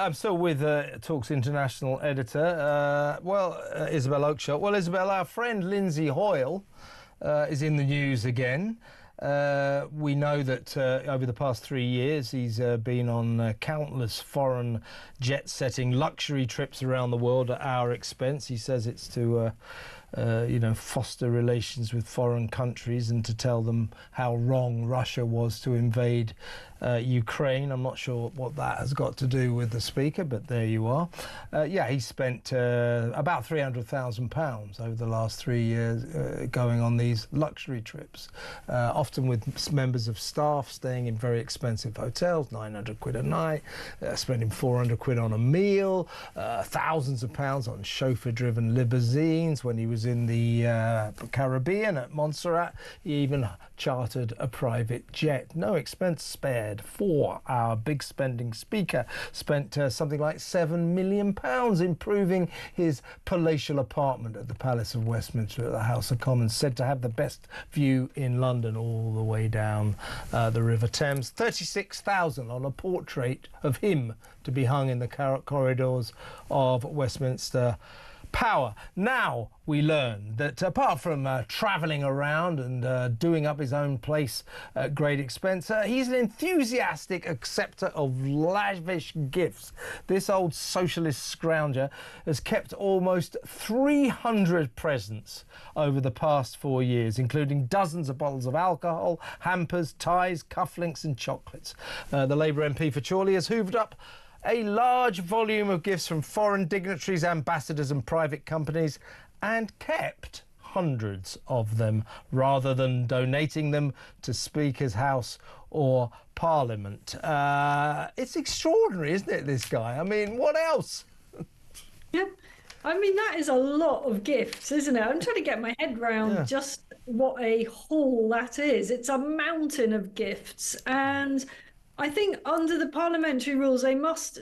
I'm still with Talk's international editor, Isabel Oakeshott. Well, Isabel, our friend Lindsay Hoyle is in the news again. We know that over the past 3 years he's been on countless foreign jet-setting luxury trips around the world at our expense. He says it's to foster relations with foreign countries and to tell them how wrong Russia was to invade Ukraine. I'm not sure what that has got to do with the Speaker, but there you are. He spent about £300,000 over the last 3 years going on these luxury trips, often with members of staff staying in very expensive hotels, 900 quid a night, spending 400 quid on a meal, thousands of pounds on chauffeur-driven limousines. When he was in the Caribbean at Montserrat, he even chartered a private jet. No expense spared for our big spending Speaker. Spent something like £7 million improving his palatial apartment at the Palace of Westminster at the House of Commons, said to have the best view in London all the way down the River Thames. 36,000 on a portrait of him to be hung in the corridors of Westminster Power. Now we learn that apart from travelling around and doing up his own place at great expense, he's an enthusiastic acceptor of lavish gifts. This old socialist scrounger has kept almost 300 presents over the past 4 years, including dozens of bottles of alcohol, hampers, ties, cufflinks and chocolates. The Labour MP for Chorley has hoovered up a large volume of gifts from foreign dignitaries, ambassadors and private companies, and kept hundreds of them rather than donating them to Speaker's House or Parliament. It's extraordinary, isn't it, this guy? I mean, what else? Yeah, I mean, that is a lot of gifts, isn't it? I'm trying to get my head round just what a haul that is. It's a mountain of gifts, and I think under the parliamentary rules,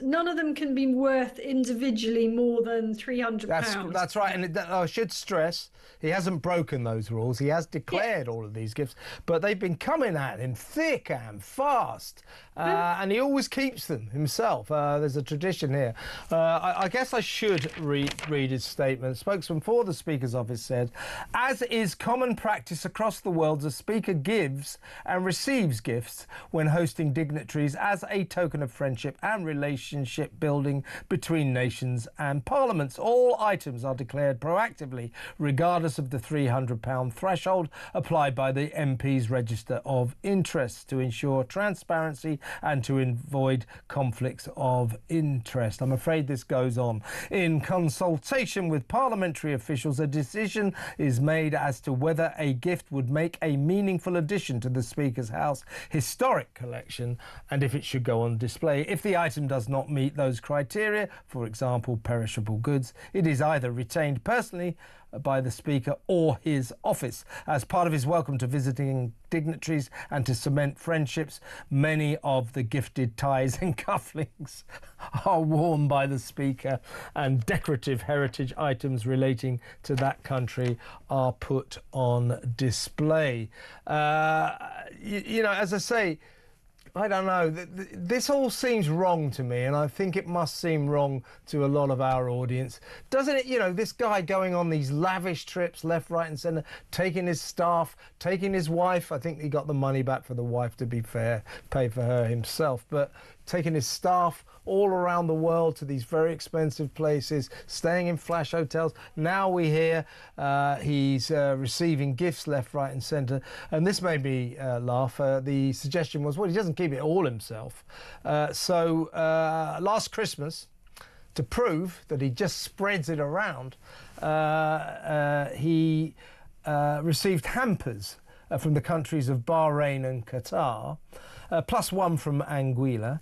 none of them can be worth individually more than £300. That's right, and I should stress, he hasn't broken those rules. He has declared all of these gifts, but they've been coming at him thick and fast, and he always keeps them himself. There's a tradition here. I guess I should read his statement. Spokesman for the Speaker's office said, as is common practice across the world, the Speaker gives and receives gifts when hosting dignitaries as a token of friendship and relationship building between nations and parliaments. All items are declared proactively, regardless of the £300 threshold applied by the MP's Register of Interests, to ensure transparency and to avoid conflicts of interest. I'm afraid this goes on. In consultation with parliamentary officials, a decision is made as to whether a gift would make a meaningful addition to the Speaker's House historic collection and if it should go on display. If the item does not meet those criteria, for example, perishable goods, it is either retained personally by the Speaker or his office. As part of his welcome to visiting dignitaries and to cement friendships, many of the gifted ties and cufflinks are worn by the Speaker, and decorative heritage items relating to that country are put on display. As I say, I don't know. This all seems wrong to me, and I think it must seem wrong to a lot of our audience. Doesn't it? This guy going on these lavish trips left, right and centre, taking his staff, taking his wife. I think he got the money back for the wife, to be fair, pay for her himself, but taking his staff all around the world to these very expensive places, staying in flash hotels. Now we hear he's receiving gifts left, right and centre. And this made me laugh. The suggestion was, well, he doesn't keep it all himself. So last Christmas, to prove that he just spreads it around, he received hampers from the countries of Bahrain and Qatar, plus one from Anguilla,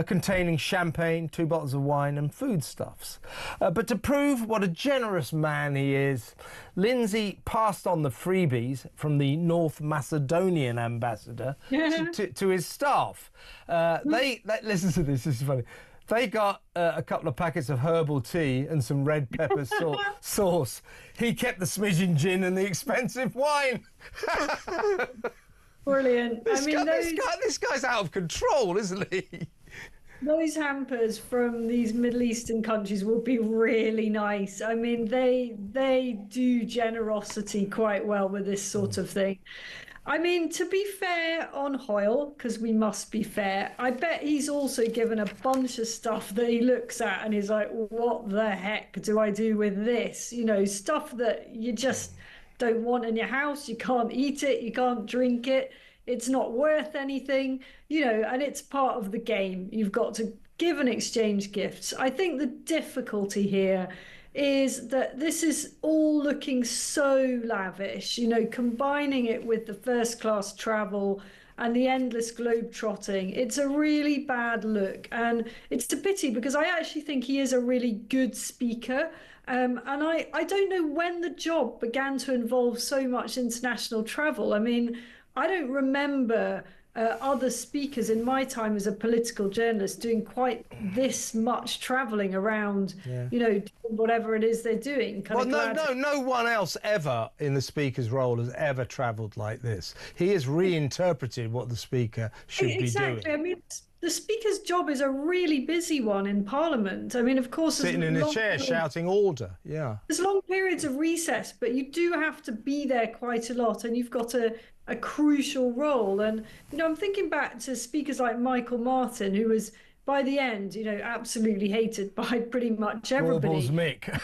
containing champagne, 2 bottles of wine and foodstuffs. But to prove what a generous man he is, Lindsay passed on the freebies from the North Macedonian ambassador to his staff. Listen to this is funny. They got a couple of packets of herbal tea and some red pepper sauce. He kept the smidgen gin and the expensive wine. Brilliant. This guy's out of control, isn't he? those hampers from these Middle Eastern countries will be really nice. I mean, they do generosity quite well with this sort of thing. I mean, to be fair on Hoyle, because we must be fair, I bet he's also given a bunch of stuff that he looks at and he's like, what the heck do I do with this? You know, stuff that you just don't want in your house. You can't eat it, you can't drink it. It's not worth anything, you know, and it's part of the game. You've got to give and exchange gifts. I think the difficulty here is that this is all looking so lavish, you know, combining it with the first class travel and the endless globe trotting. It's a really bad look. And it's a pity because I actually think he is a really good speaker. And I don't know when the job began to involve so much international travel. I mean, I don't remember other speakers in my time as a political journalist doing quite this much traveling around, you know, doing whatever it is they're doing. Well, no one else ever in the speaker's role has ever travelled like this. He has reinterpreted what the speaker should be doing. Exactly. I mean, the speaker's job is a really busy one in Parliament. I mean, of course, sitting in a chair shouting order. Yeah. There's long periods of recess, but you do have to be there quite a lot, and you've got a crucial role. And, you know, I'm thinking back to speakers like Michael Martin, who was, by the end, you know, absolutely hated by pretty much everybody. Mick.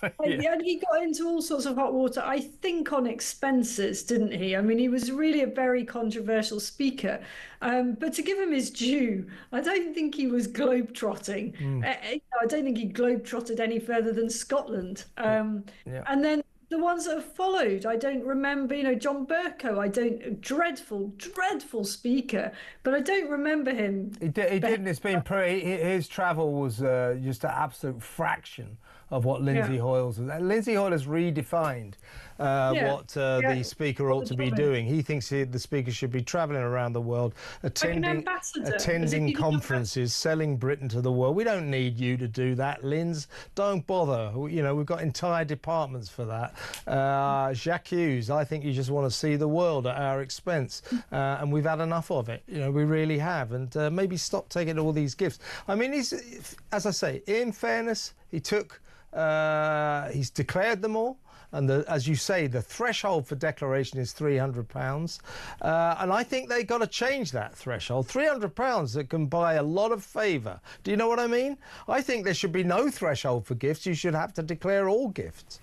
Yeah. And he got into all sorts of hot water, I think, on expenses, didn't he? I mean, he was really a very controversial speaker. But to give him his due, I don't think he was globetrotting. I don't think he globetrotted any further than Scotland. And then the ones that have followed, I don't remember, you know, John Bercow, dreadful speaker, but I don't remember him. He didn't, it's been his travel was just an absolute fraction of what Lindsay Hoyle's was. Lindsay Hoyle has redefined what the speaker ought to be doing. He thinks the speaker should be travelling around the world, attending conferences, selling Britain to the world. We don't need you to do that, Linz. Don't bother. You know, we've got entire departments for that. Jacques Hughes, I think you just want to see the world at our expense. And we've had enough of it. You know, we really have. And maybe stop taking all these gifts. I mean, he's, as I say, in fairness, he's declared them all. And as you say, the threshold for declaration is £300. And I think they've got to change that threshold. £300 that can buy a lot of favour. Do you know what I mean? I think there should be no threshold for gifts. You should have to declare all gifts.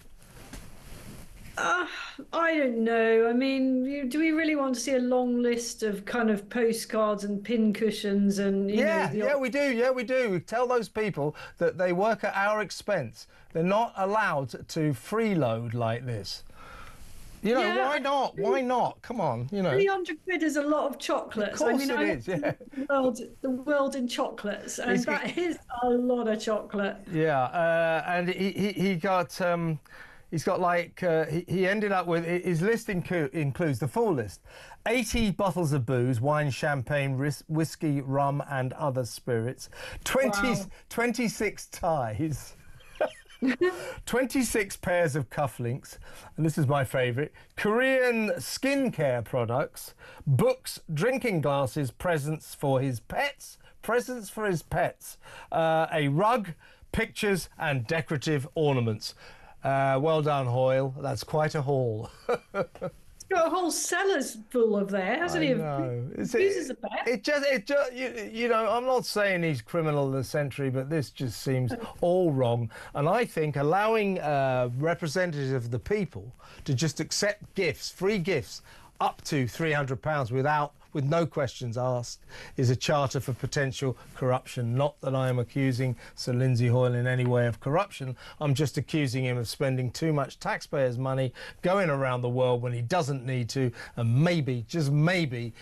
I don't know. I mean, do we really want to see a long list of kind of postcards and pin cushions and you know, we do. Yeah, we do. We tell those people that they work at our expense. They're not allowed to freeload like this. You know, why not? Why not? Come on, you know. 300 quid is a lot of chocolates. Of course it is, yeah. The world in chocolates, and that is a lot of chocolate. Yeah, and he got... He's got like, he ended up with, his list includes the full list, 80 bottles of booze, wine, champagne, whiskey, rum and other spirits, 26 ties, 26 pairs of cufflinks, and this is my favourite, Korean skincare products, books, drinking glasses, presents for his pets, a rug, pictures and decorative ornaments. Well done, Hoyle. That's quite a haul. He's got a whole cellar's full of there, hasn't he? No. Uses a bet. It just, you know, I'm not saying he's criminal of the century, but this just seems all wrong. And I think allowing representatives of the people to just accept gifts, free gifts, up to £300 with no questions asked, is a charter for potential corruption. Not that I am accusing Sir Lindsay Hoyle in any way of corruption. I'm just accusing him of spending too much taxpayers' money going around the world when he doesn't need to. And maybe, just maybe,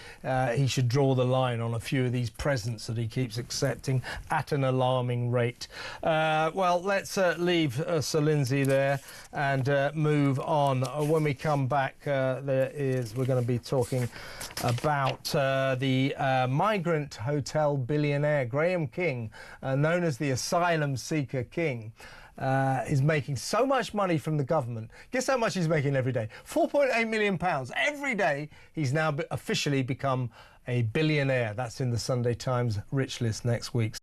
he should draw the line on a few of these presents that he keeps accepting at an alarming rate. Well, let's leave Sir Lindsay there and move on. When we come back, we're going to be talking about the migrant hotel billionaire Graham King, known as the asylum seeker king, is making so much money from the government. Guess how much he's making every day? £4.8 million every day. He's now officially become a billionaire. That's in the Sunday Times Rich List next week.